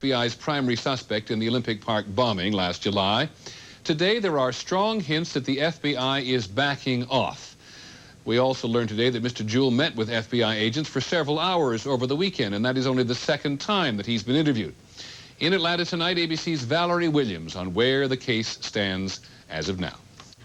FBI's primary suspect in the Olympic Park bombing last July. Today, there are strong hints that the FBI is backing off. We also learned today that Mr. Jewell met with FBI agents for several hours over the weekend, and that is only the second time that he's been interviewed. In Atlanta tonight, ABC's Valerie Williams on where the case stands as of now.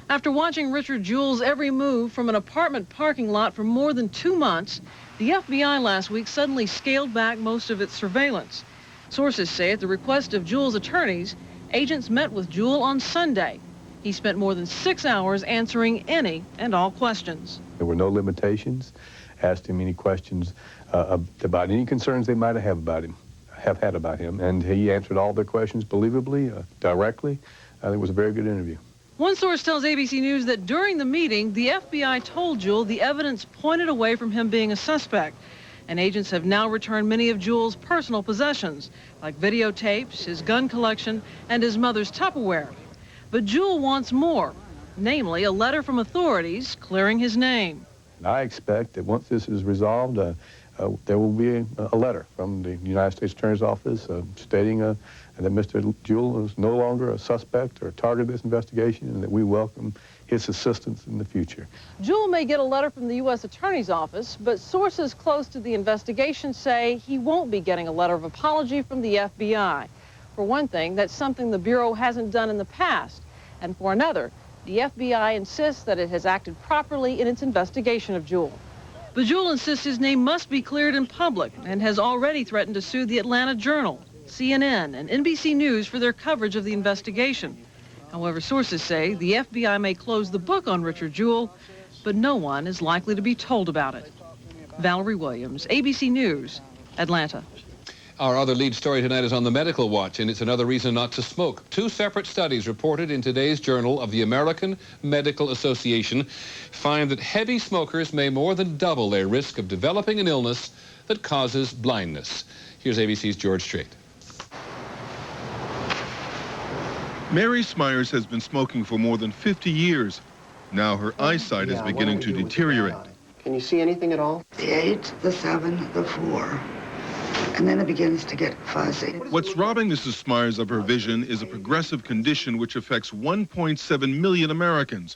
After watching Richard Jewell's every move from an apartment parking lot for more than 2 months, the FBI last week suddenly scaled back most of its surveillance. Sources say at the request of Jewell's attorneys, agents met with Jewell on Sunday. He spent more than 6 hours answering any and all questions. There were no limitations. Asked him any questions about any concerns they might have had about him, and he answered all their questions believably, directly. I think it was a very good interview. One source tells ABC News that during the meeting, the FBI told Jewell the evidence pointed away from him being a suspect. And agents have now returned many of Jewell's personal possessions, like videotapes, his gun collection, and his mother's Tupperware. But Jewell wants more, namely a letter from authorities clearing his name. I expect that once this is resolved, there will be a letter from the United States Attorney's Office stating that Mr. Jewell is no longer a suspect or a target of this investigation, and that we welcome his assistance in the future. Jewell may get a letter from the U.S. Attorney's Office, but sources close to the investigation say he won't be getting a letter of apology from the FBI. For one thing, that's something the Bureau hasn't done in the past. And for another, the FBI insists that it has acted properly in its investigation of Jewell. But Jewell insists his name must be cleared in public and has already threatened to sue the Atlanta Journal, CNN, and NBC News for their coverage of the investigation. However, sources say the FBI may close the book on Richard Jewell, but no one is likely to be told about it. Valerie Williams, ABC News, Atlanta. Our other lead story tonight is on the medical watch, and it's another reason not to smoke. 2 separate studies reported in today's Journal of the American Medical Association find that heavy smokers may more than double their risk of developing an illness that causes blindness. Here's ABC's George Strait. Mary Smyers has been smoking for more than 50 years. Now her eyesight is beginning to deteriorate. Can you see anything at all? The 8, the 7, the 4. And then it begins to get fuzzy. What's robbing Mrs. Smyers of her vision is a progressive condition which affects 1.7 million Americans,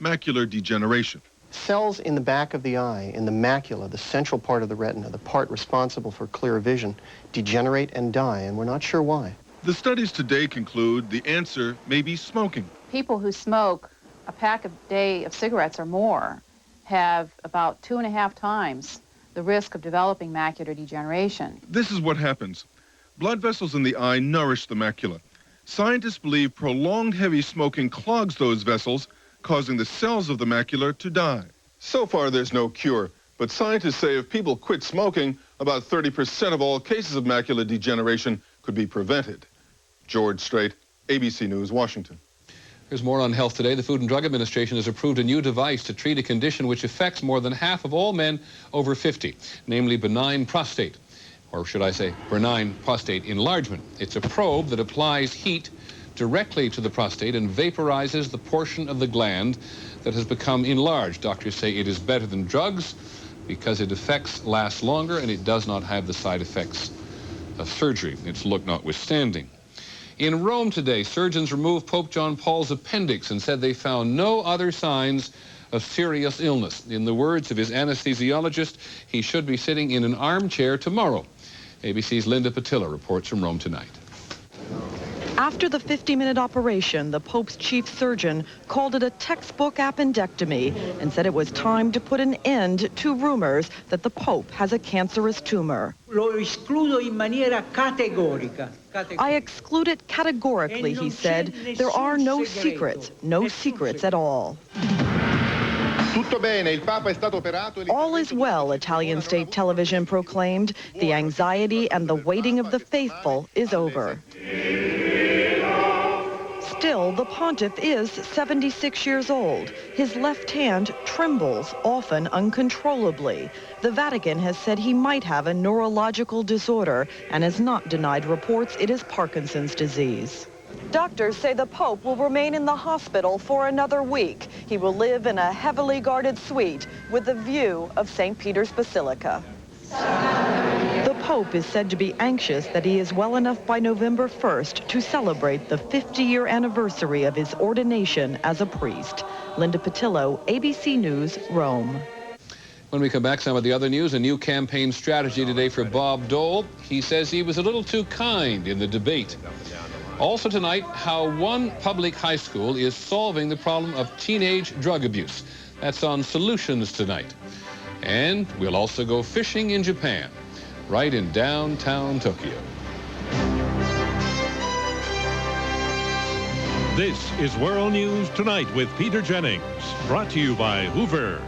macular degeneration. Cells in the back of the eye, in the macula, the central part of the retina, the part responsible for clear vision, degenerate and die, and we're not sure why. The studies today conclude the answer may be smoking. People who smoke a pack a day of cigarettes or more have about 2.5 times the risk of developing macular degeneration. This is what happens. Blood vessels in the eye nourish the macula. Scientists believe prolonged heavy smoking clogs those vessels, causing the cells of the macula to die. So far, there's no cure, but scientists say if people quit smoking, about 30% of all cases of macular degeneration could be prevented. George Strait, ABC News, Washington. Here's more on health today. The Food and Drug Administration has approved a new device to treat a condition which affects more than half of all men over 50, namely benign prostate, or should I say benign prostate enlargement. It's a probe that applies heat directly to the prostate and vaporizes the portion of the gland that has become enlarged. Doctors say it is better than drugs because its effects last longer and it does not have the side effects of surgery, its look notwithstanding. In Rome today, surgeons removed Pope John Paul's appendix and said they found no other signs of serious illness. In the words of his anesthesiologist, he should be sitting in an armchair tomorrow. ABC's Linda Patilla reports from Rome tonight. After the 50-minute operation, the Pope's chief surgeon called it a textbook appendectomy and said it was time to put an end to rumors that the Pope has a cancerous tumor. I exclude it categorically, he said. There are no secrets at all. All is well, Italian state television proclaimed. The anxiety and the waiting of the faithful is over. Still, the pontiff is 76 years old. His left hand trembles, often uncontrollably. The Vatican has said he might have a neurological disorder and has not denied reports it is Parkinson's disease. Doctors say the Pope will remain in the hospital for another week. He will live in a heavily guarded suite with a view of St. Peter's Basilica. The Pope is said to be anxious that he is well enough by November 1st to celebrate the 50-year anniversary of his ordination as a priest. Linda Patillo, ABC News, Rome. When we come back, some of the other news, a new campaign strategy today for Bob Dole. He says he was a little too kind in the debate. Also tonight, how one public high school is solving the problem of teenage drug abuse. That's on Solutions tonight. And we'll also go fishing in Japan, right in downtown Tokyo. This is World News Tonight with Peter Jennings, brought to you by Hoover.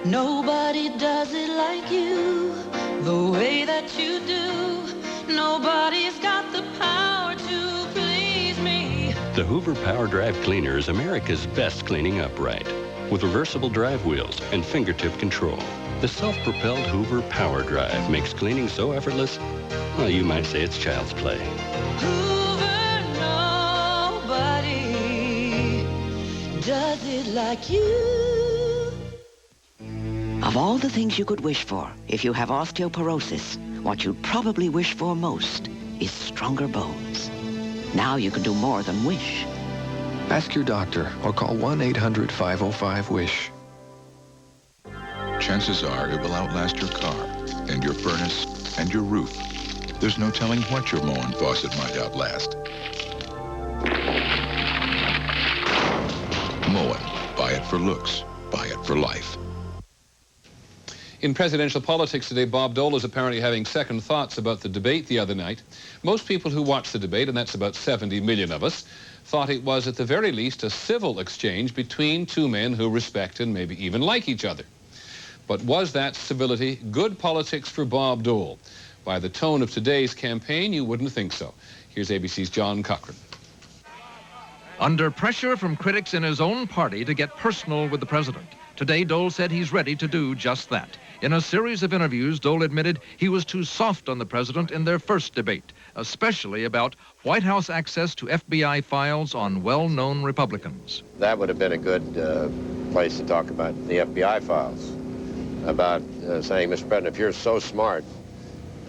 Nobody does it like you, the way that you do. Nobody's got the power to please me. The Hoover Power Drive Cleaner is America's best cleaning upright. With reversible drive wheels and fingertip control, the self-propelled Hoover Power Drive makes cleaning so effortless, well, you might say it's child's play. Hoover, nobody does it like you. Of all the things you could wish for if you have osteoporosis, what you'd probably wish for most is stronger bones. Now you can do more than wish. Ask your doctor or call 1-800-505-WISH. Chances are it will outlast your car and your furnace and your roof. There's no telling what your Moen faucet might outlast. Moen. Buy it for looks. Buy it for life. In presidential politics today, Bob Dole is apparently having second thoughts about the debate the other night. Most people who watched the debate, and that's about 70 million of us, thought it was at the very least a civil exchange between two men who respect and maybe even like each other. But was that civility good politics for Bob Dole? By the tone of today's campaign, you wouldn't think so. Here's ABC's John Cochran. Under pressure from critics in his own party to get personal with the president, today Dole said he's ready to do just that. In a series of interviews, Dole admitted he was too soft on the president in their first debate, especially about White House access to FBI files on well-known Republicans. That would have been a good place to talk about the FBI files, about saying, Mr. President, if you're so smart,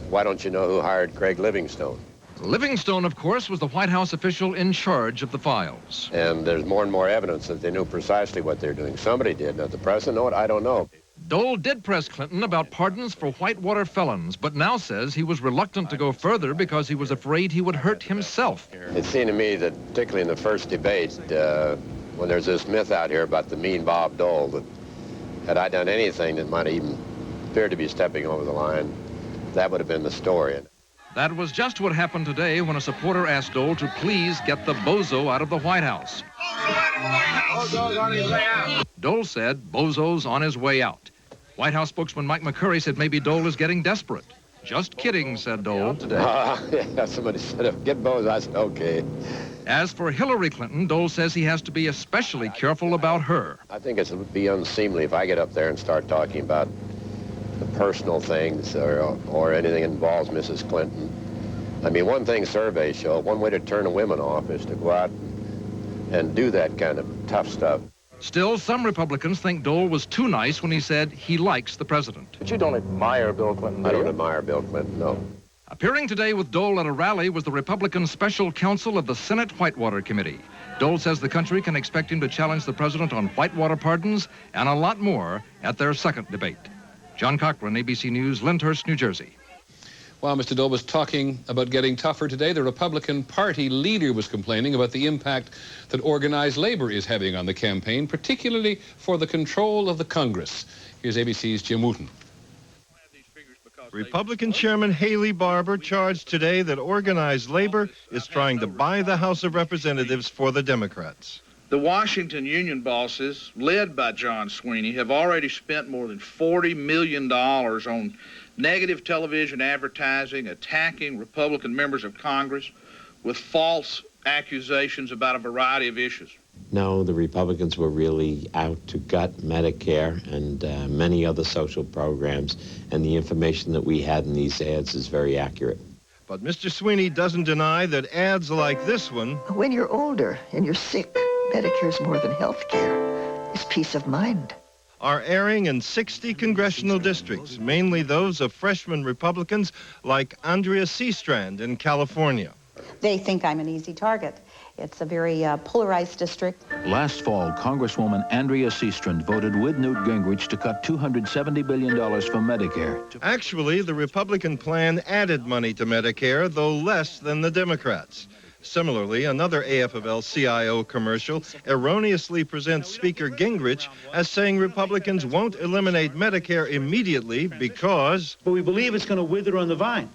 why don't you know who hired Craig Livingstone? Livingstone, of course, was the White House official in charge of the files. And there's more and more evidence that they knew precisely what they're doing. Somebody did. Now, the president know it? I don't know. Dole did press Clinton about pardons for Whitewater felons, but now says he was reluctant to go further because he was afraid he would hurt himself. It seemed to me that, particularly in the first debate, when there's this myth out here about the mean Bob Dole, that had I done anything that might even appear to be stepping over the line, that would have been the story. That was just what happened today when a supporter asked Dole to please get the bozo out of the White House. Dole said bozo's on his way out. White House spokesman Mike McCurry said maybe Dole is getting desperate. Just kidding, said Dole. Yeah, somebody said, get bozo. I said, okay. As for Hillary Clinton, Dole says he has to be especially careful about her. I think it would be unseemly if I get up there and start talking about the personal things or anything that involves Mrs. Clinton. I mean, one thing surveys show, one way to turn a woman off is to go out and do that kind of tough stuff. Still, some Republicans think Dole was too nice when he said he likes the president. But you don't admire Bill Clinton, do you? I don't admire Bill Clinton, no. Appearing today with Dole at a rally was the Republican Special Counsel of the Senate Whitewater Committee. Dole says the country can expect him to challenge the president on Whitewater pardons and a lot more at their second debate. John Cochran, ABC News, Lyndhurst, New Jersey. While Mr. Dole was talking about getting tougher today, the Republican Party leader was complaining about the impact that organized labor is having on the campaign, particularly for the control of the Congress. Here's ABC's Jim Wooten. Republican Chairman Haley Barbour charged today that organized labor is trying to buy the House of Representatives for the Democrats. The Washington union bosses, led by John Sweeney, have already spent more than $40 million on negative television advertising, attacking Republican members of Congress with false accusations about a variety of issues. No, the Republicans were really out to gut Medicare and many other social programs, and the information that we had in these ads is very accurate. But Mr. Sweeney doesn't deny that ads like this one... When you're older and you're sick, Medicare's more than health care. It's peace of mind. are airing in 60 congressional districts, mainly those of freshman Republicans like Andrea Seastrand in California. They think I'm an easy target. It's a very polarized district. Last fall, Congresswoman Andrea Seastrand voted with Newt Gingrich to cut $270 billion from Medicare. Actually, the Republican plan added money to Medicare, though less than the Democrats. Similarly, another AFL-CIO commercial erroneously presents Speaker Gingrich as saying Republicans won't eliminate Medicare immediately because... But we believe it's going to wither on the vine.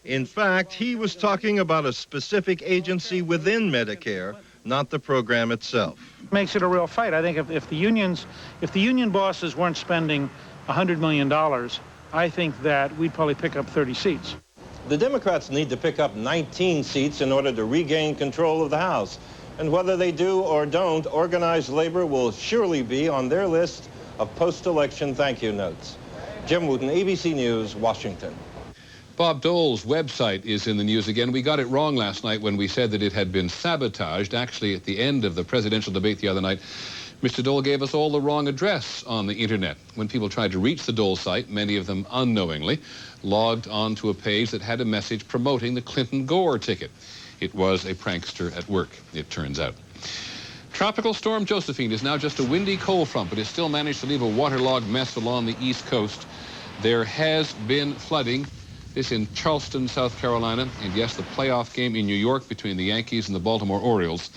In fact, he was talking about a specific agency within Medicare, not the program itself. Makes it a real fight. I think if the union bosses weren't spending $100 million, I think that we'd probably pick up 30 seats. The Democrats need to pick up 19 seats in order to regain control of the House. And whether they do or don't, organized labor will surely be on their list of post-election thank you notes. Jim Wooten, ABC News, Washington. Bob Dole's website is in the news again. We got it wrong last night when we said that it had been sabotaged. Actually, at the end of the presidential debate the other night, Mr. Dole gave us all the wrong address on the internet. When people tried to reach the Dole site, many of them unknowingly, logged onto a page that had a message promoting the Clinton-Gore ticket. It was a prankster at work, it turns out. Tropical Storm Josephine is now just a windy cold front, but it still managed to leave a waterlogged mess along the East Coast. There has been flooding. This in Charleston, South Carolina, and yes, the playoff game in New York between the Yankees and the Baltimore Orioles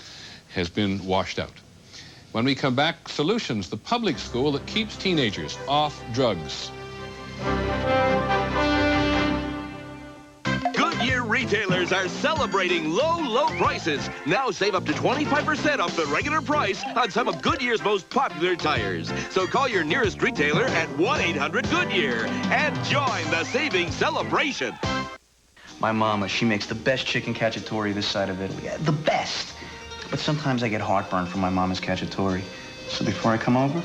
has been washed out. When we come back, Solutions, the public school that keeps teenagers off drugs. Goodyear retailers are celebrating low prices. Now save up to 25% off the regular price on some of Goodyear's most popular tires. So call your nearest retailer at 1-800-GOODYEAR and join the savings celebration. My mama, she makes the best chicken cacciatore this side of Italy. The best. But sometimes I get heartburn from my mama's cacciatore. So before I come over,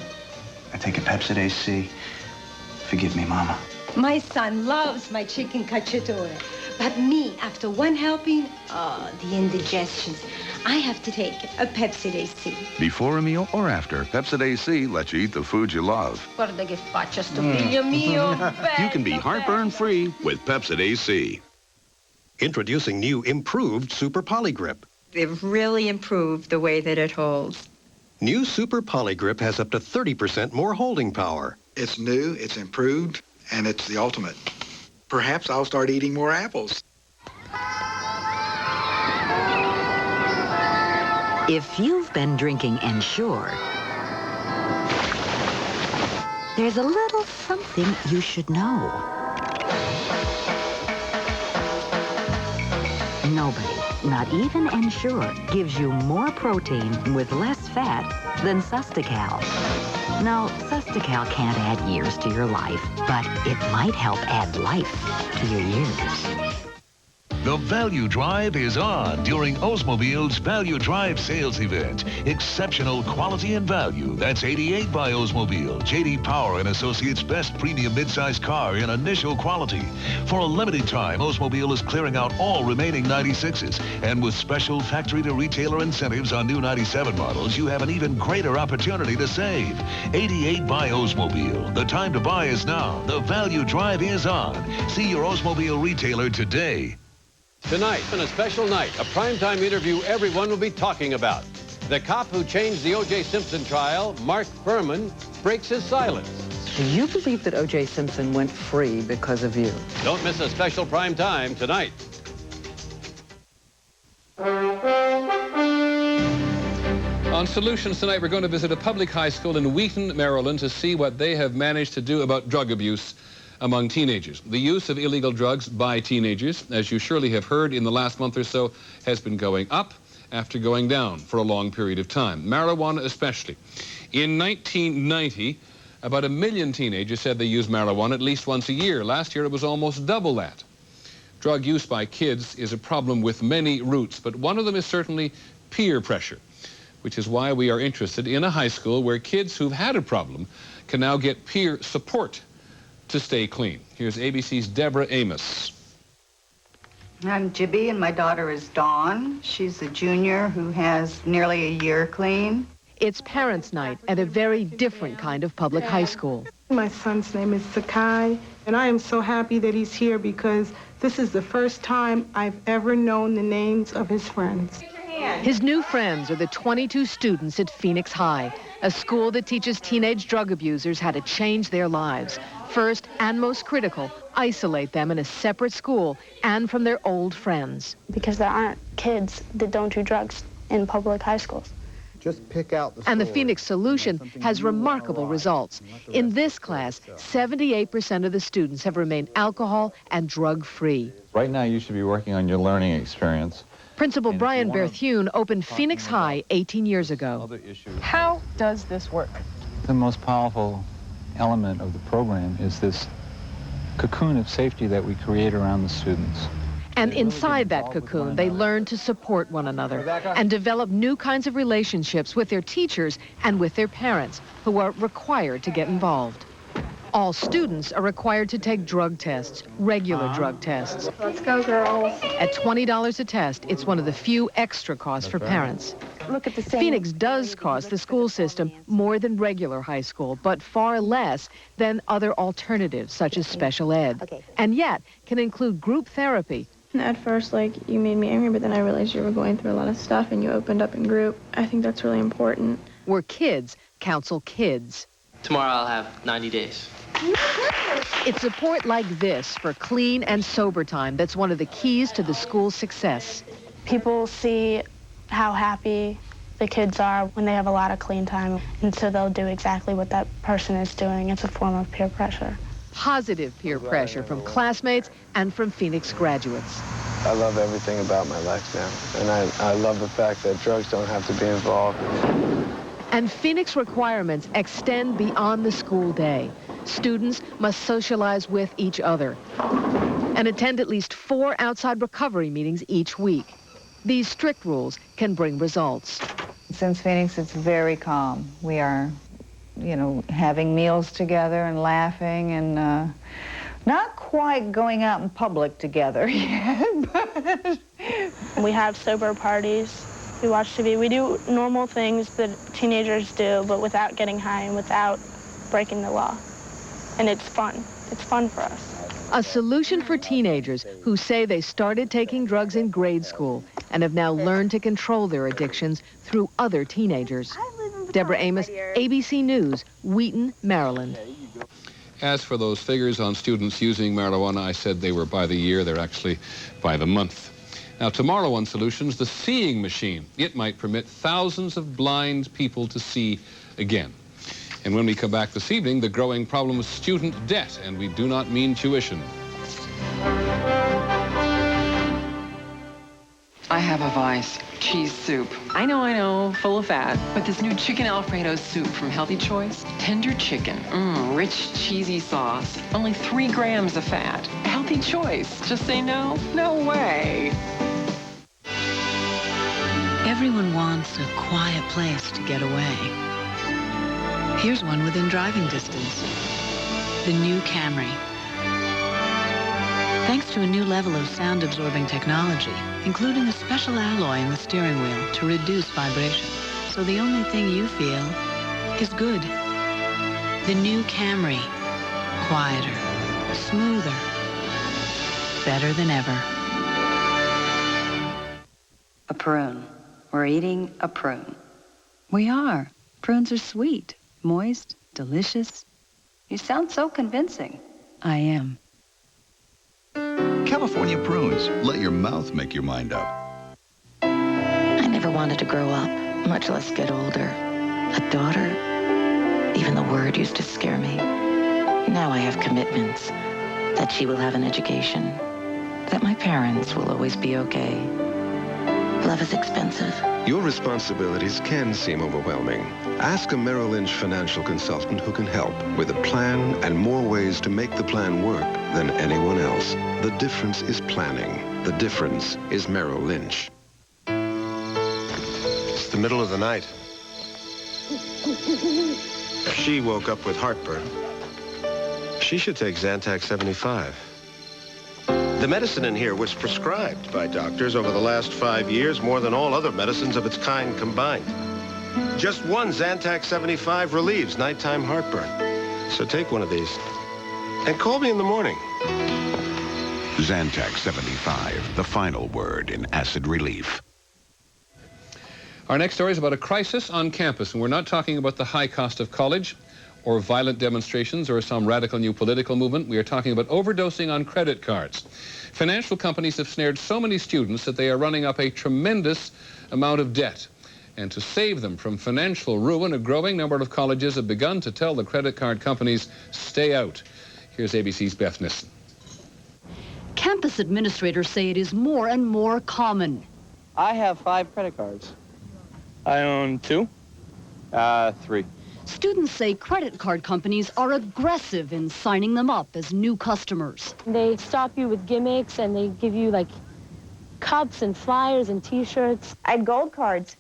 I take a Pepsid AC. Forgive me, Mama. My son loves my chicken cacciatore. But me, after one helping, the indigestions. I have to take a Pepsid AC. Before a meal or after, Pepsid AC lets you eat the food you love. Guarda che faccia sto figlio mio. You can be heartburn-free with Pepsid AC. Introducing new improved Super Polygrip. They've really improved the way that it holds. New Super Polygrip has up to 30% more holding power. It's new, it's improved, and it's the ultimate. Perhaps I'll start eating more apples. If you've been drinking Ensure, there's a little something you should know. Nobody, not even Ensure, gives you more protein with less fat than Sustacal. Now, Sustacal can't add years to your life, but it might help add life to your years. The Value Drive is on during Oldsmobile's Value Drive sales event. Exceptional quality and value. That's 88 by Oldsmobile. J.D. Power and Associates' best premium midsize car in initial quality. For a limited time, Oldsmobile is clearing out all remaining 96s. And with special factory-to-retailer incentives on new 97 models, you have an even greater opportunity to save. 88 by Oldsmobile. The time to buy is now. The Value Drive is on. See your Oldsmobile retailer today. Tonight, on a special night, a primetime interview everyone will be talking about. The cop who changed the O.J. Simpson trial, Mark Furman, breaks his silence. Do you believe that O.J. Simpson went free because of you? Don't miss a special primetime tonight. On Solutions tonight, we're going to visit a public high school in Wheaton, Maryland, to see what they have managed to do about drug abuse among teenagers. The use of illegal drugs by teenagers, as you surely have heard in the last month or so, has been going up after going down for a long period of time. Marijuana especially. In 1990, about 1 million teenagers said they use marijuana at least once a year. Last year, it was almost double that. Drug use by kids is a problem with many roots, but one of them is certainly peer pressure, which is why we are interested in a high school where kids who've had a problem can now get peer support to stay clean. Here's ABC's Deborah Amos. I'm Jibby, and my daughter is Dawn. She's a junior who has nearly a year clean. It's Parents' Night at a very different kind of public high school. My son's name is Sakai, and I am so happy that he's here because this is the first time I've ever known the names of his friends. His new friends are the 22 students at Phoenix High, a school that teaches teenage drug abusers how to change their lives. First, and most critical, isolate them in a separate school and from their old friends. Because there aren't kids that don't do drugs in public high schools. Just pick out the And the Phoenix solution has remarkable results. In this class, 78% of the students have remained alcohol and drug-free. Right now, you should be working on your learning experience. Principal Brian Berthune opened Phoenix High 18 years ago. How does this work? The most powerful element of the program is this cocoon of safety that we create around the students. And inside that cocoon, they learn to support one another and develop new kinds of relationships with their teachers and with their parents, who are required to get involved. All students are required to take drug tests, regular drug tests. Let's go, girls. At $20 a test, it's one of the few extra costs for parents. Look at the same. Phoenix does cost the school system more than regular high school, but far less than other alternatives, such as special ed. And yet can include group therapy. At first, you made me angry, but then I realized you were going through a lot of stuff and you opened up in group. I think that's really important. Where kids counsel kids. Tomorrow I'll have 90 days. It's support like this for clean and sober time that's one of the keys to the school's success. People see how happy the kids are when they have a lot of clean time, and so they'll do exactly what that person is doing. It's a form of peer pressure. Positive peer pressure from classmates and from Phoenix graduates. I love everything about my life now, and I love the fact that drugs don't have to be involved. And Phoenix requirements extend beyond the school day. Students must socialize with each other and attend at least 4 outside recovery meetings each week. These strict rules can bring results. Since Phoenix, it's very calm. We are, having meals together and laughing and not quite going out in public together yet, but... We have sober parties. We watch TV. We do normal things that teenagers do, but without getting high and without breaking the law. And it's fun. It's fun for us. A solution for teenagers who say they started taking drugs in grade school and have now learned to control their addictions through other teenagers. Deborah Amos, ABC News, Wheaton, Maryland. As for those figures on students using marijuana, I said they were by the year. They're actually by the month. Now, tomorrow on Solutions, the seeing machine. It might permit thousands of blind people to see again. And when we come back this evening, the growing problem of student debt, and we do not mean tuition. I have a vice. Cheese soup. I know, full of fat. But this new chicken Alfredo soup from Healthy Choice, tender chicken, rich, cheesy sauce, only 3 grams of fat. Healthy Choice. Just say no? No way. Everyone wants a quiet place to get away. Here's one within driving distance. The new Camry. Thanks to a new level of sound-absorbing technology, including a special alloy in the steering wheel to reduce vibration, so the only thing you feel is good. The new Camry. Quieter, smoother, better than ever. A prune. We're eating a prune. We are. Prunes are sweet, moist, delicious. You sound so convincing. I am. California prunes. Let your mouth make your mind up. I never wanted to grow up, much less get older. A daughter? Even the word used to scare me. Now I have commitments. That she will have an education. That my parents will always be okay. Love is expensive. Your responsibilities can seem overwhelming. Ask a Merrill Lynch financial consultant who can help with a plan and more ways to make the plan work than anyone else. The difference is planning. The difference is Merrill Lynch. It's the middle of the night. She woke up with heartburn. She should take Zantac 75. The medicine in here was prescribed by doctors over the last 5 years more than all other medicines of its kind combined. Just one Zantac 75 relieves nighttime heartburn. So take one of these and call me in the morning. Zantac 75, the final word in acid relief. Our next story is about a crisis on campus, and we're not talking about the high cost of college or violent demonstrations or some radical new political movement. We are talking about overdosing on credit cards. Financial companies have snared so many students that they are running up a tremendous amount of debt. And to save them from financial ruin, a growing number of colleges have begun to tell the credit card companies, stay out. Here's ABC's Beth Nissen. Campus administrators say it is more and more common. I have 5 credit cards. I own 2. 3. Students say credit card companies are aggressive in signing them up as new customers. They stop you with gimmicks and they give you like cups and flyers and t-shirts. I had gold cards.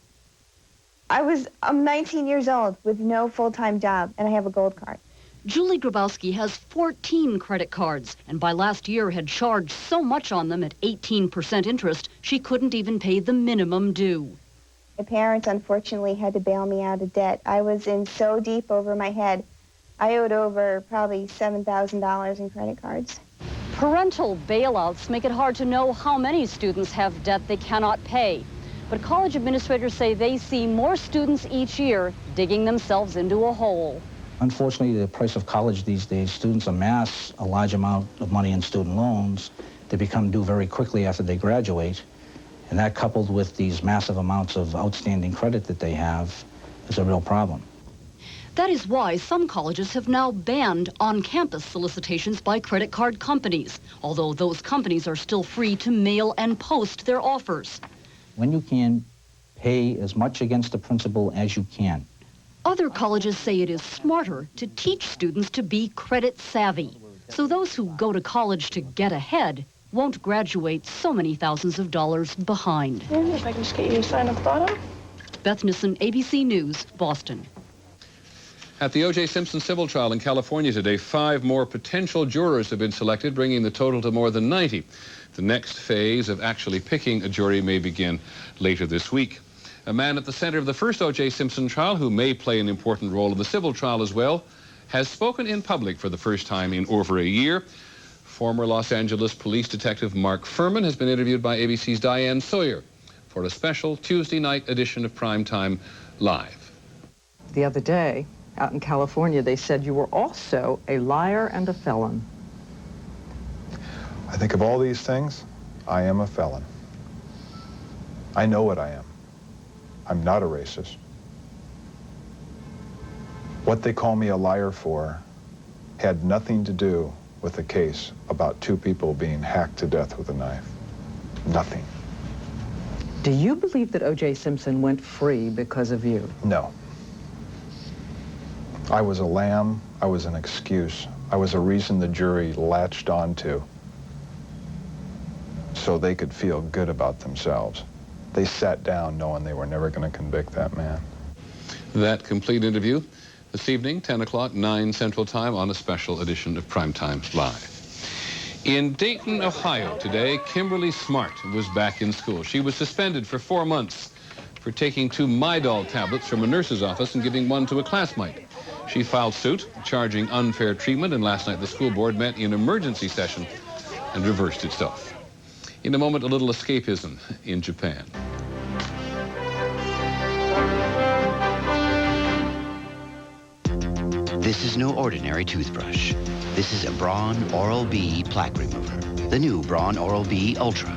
I'm 19 years old with no full-time job, and I have a gold card. Julie Grabowski has 14 credit cards, and by last year had charged so much on them at 18% interest, she couldn't even pay the minimum due. My parents, unfortunately, had to bail me out of debt. I was in so deep over my head. I owed over probably $7,000 in credit cards. Parental bailouts make it hard to know how many students have debt they cannot pay. But college administrators say they see more students each year digging themselves into a hole. Unfortunately, the price of college these days, students amass a large amount of money in student loans. They become due very quickly after they graduate. And that, coupled with these massive amounts of outstanding credit that they have, is a real problem. That is why some colleges have now banned on-campus solicitations by credit card companies, although those companies are still free to mail and post their offers. When you can, pay as much against the principal as you can. Other colleges say it is smarter to teach students to be credit savvy, so those who go to college to get ahead won't graduate so many thousands of dollars behind. Maybe if I can just get you to sign at the bottom. Beth Nissen, ABC News, Boston. At the O.J. Simpson civil trial in California today, 5 more potential jurors have been selected, bringing the total to more than 90. The next phase of actually picking a jury may begin later this week. A man at the center of the first O.J. Simpson trial, who may play an important role in the civil trial as well, has spoken in public for the first time in over a year. Former Los Angeles police detective Mark Furman has been interviewed by ABC's Diane Sawyer for a special Tuesday night edition of Primetime Live. The other day, out in California, they said you were also a liar and a felon. I think of all these things, I am a felon. I know what I am. I'm not a racist. What they call me a liar for had nothing to do with a case about 2 people being hacked to death with a knife. Nothing. Do you believe that O.J. Simpson went free because of you? No. I was a lamb. I was an excuse. I was a reason the jury latched onto so they could feel good about themselves. They sat down knowing they were never going to convict that man. That complete interview this evening, 10 o'clock, 9 Central Time, on a special edition of Primetime Live. In Dayton, Ohio today, Kimberly Smart was back in school. She was suspended for 4 months for taking 2 Midol tablets from a nurse's office and giving one to a classmate. She filed suit, charging unfair treatment, and last night the school board met in emergency session and reversed itself. In a moment, a little escapism in Japan. This is no ordinary toothbrush. This is a Braun Oral-B plaque remover. The new Braun Oral-B Ultra.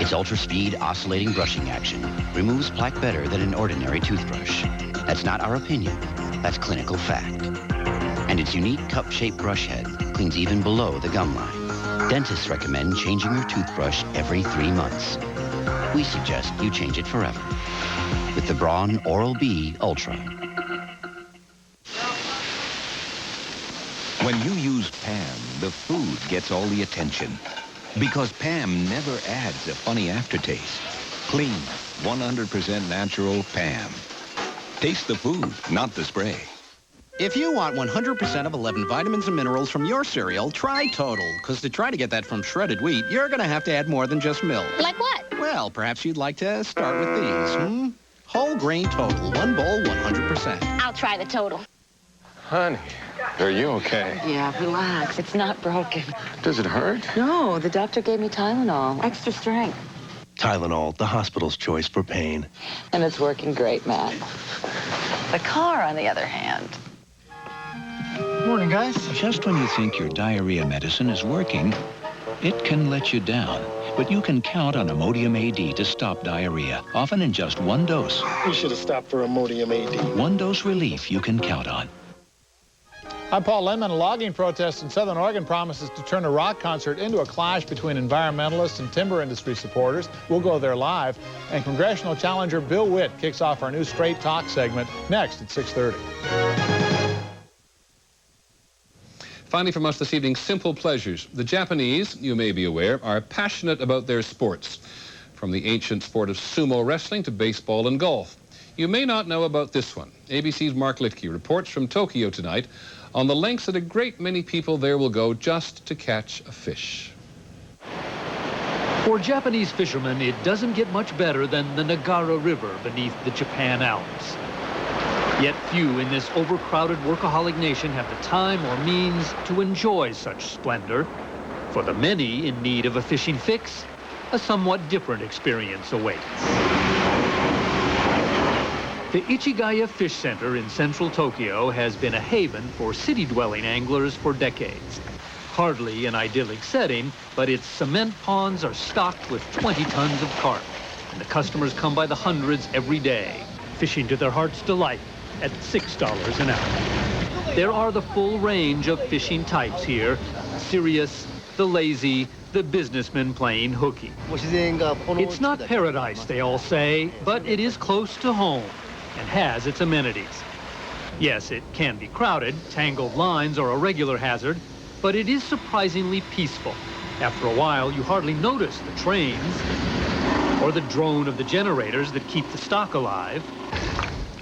Its ultra-speed oscillating brushing action removes plaque better than an ordinary toothbrush. That's not our opinion. That's clinical fact. And its unique cup-shaped brush head cleans even below the gum line. Dentists recommend changing your toothbrush every 3 months. We suggest you change it forever with the Braun Oral-B Ultra. When you use Pam, the food gets all the attention. Because Pam never adds a funny aftertaste. Clean, 100% natural Pam. Taste the food, not the spray. If you want 100% of 11 vitamins and minerals from your cereal, try Total. Because to try to get that from shredded wheat, you're going to have to add more than just milk. Like what? Well, perhaps you'd like to start with these, Whole grain total, one bowl, 100%. I'll try the total. Honey, are you okay? Yeah, relax. It's not broken. Does it hurt? No, the doctor gave me Tylenol. Extra strength. Tylenol, the hospital's choice for pain. And it's working great, Matt. The car, on the other hand. Morning, guys. Just when you think your diarrhea medicine is working, it can let you down. But you can count on Imodium AD to stop diarrhea, often in just one dose. We should have stopped for Imodium AD. One dose relief you can count on. I'm Paul Lemon. A logging protest in Southern Oregon promises to turn a rock concert into a clash between environmentalists and timber industry supporters. We'll go there live. And congressional challenger Bill Witt kicks off our new Straight Talk segment next at 6:30. Finally from us this evening, simple pleasures. The Japanese, you may be aware, are passionate about their sports, from the ancient sport of sumo wrestling to baseball and golf. You may not know about this one. ABC's Mark Litke reports from Tokyo tonight on the lengths that a great many people there will go just to catch a fish. For Japanese fishermen, it doesn't get much better than the Nagara River beneath the Japan Alps. Yet few in this overcrowded workaholic nation have the time or means to enjoy such splendor. For the many in need of a fishing fix, a somewhat different experience awaits. The Ichigaya Fish Center in central Tokyo has been a haven for city-dwelling anglers for decades. Hardly an idyllic setting, but its cement ponds are stocked with 20 tons of carp, and the customers come by the hundreds every day, fishing to their heart's delight at $6 an hour. There are the full range of fishing types here: serious, the lazy, the businessman playing hooky. It's not paradise, they all say, but it is close to home and has its amenities. Yes, it can be crowded. Tangled lines are a regular hazard, but it is surprisingly peaceful. After a while, you hardly notice the trains or the drone of the generators that keep the stock alive.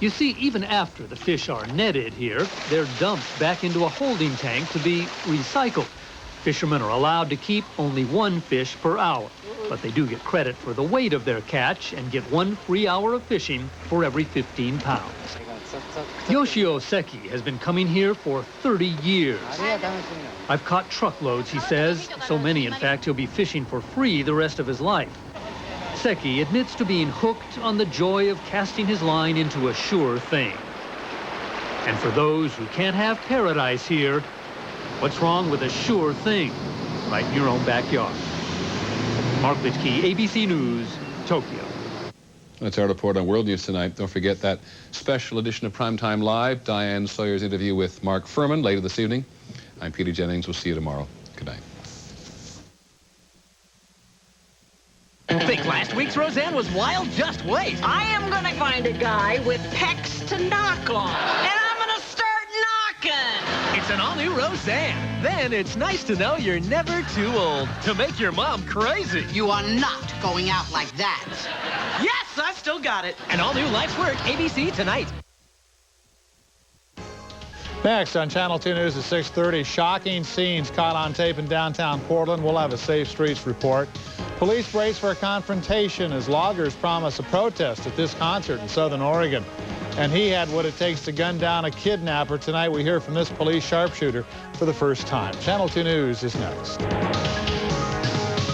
You see, even after the fish are netted here, they're dumped back into a holding tank to be recycled. Fishermen are allowed to keep only one fish per hour, but they do get credit for the weight of their catch and get 1 free hour of fishing for every 15 pounds. Yoshio Seki has been coming here for 30 years. I've caught truckloads, he says, so many, in fact, he'll be fishing for free the rest of his life. Seki admits to being hooked on the joy of casting his line into a sure thing. And for those who can't have paradise here, what's wrong with a sure thing right in your own backyard? Mark Litke, ABC News, Tokyo. That's our report on World News tonight. Don't forget that special edition of Primetime Live, Diane Sawyer's interview with Mark Furman later this evening. I'm Peter Jennings. We'll see you tomorrow. Good night. Think last week's Roseanne was wild? Just wait. I am going to find a guy with pecs to knock on. And I'm going to start knocking. It's an all-new Roseanne. Then it's nice to know you're never too old to make your mom crazy. You are not going out like that. Yes, I still got it. An all-new Life's Work, ABC tonight. Next on Channel 2 News at 6:30, shocking scenes caught on tape in downtown Portland. We'll have a Safe Streets report. Police brace for a confrontation as loggers promise a protest at this concert in Southern Oregon. And he had what it takes to gun down a kidnapper. Tonight we hear from this police sharpshooter for the first time. Channel 2 News is next.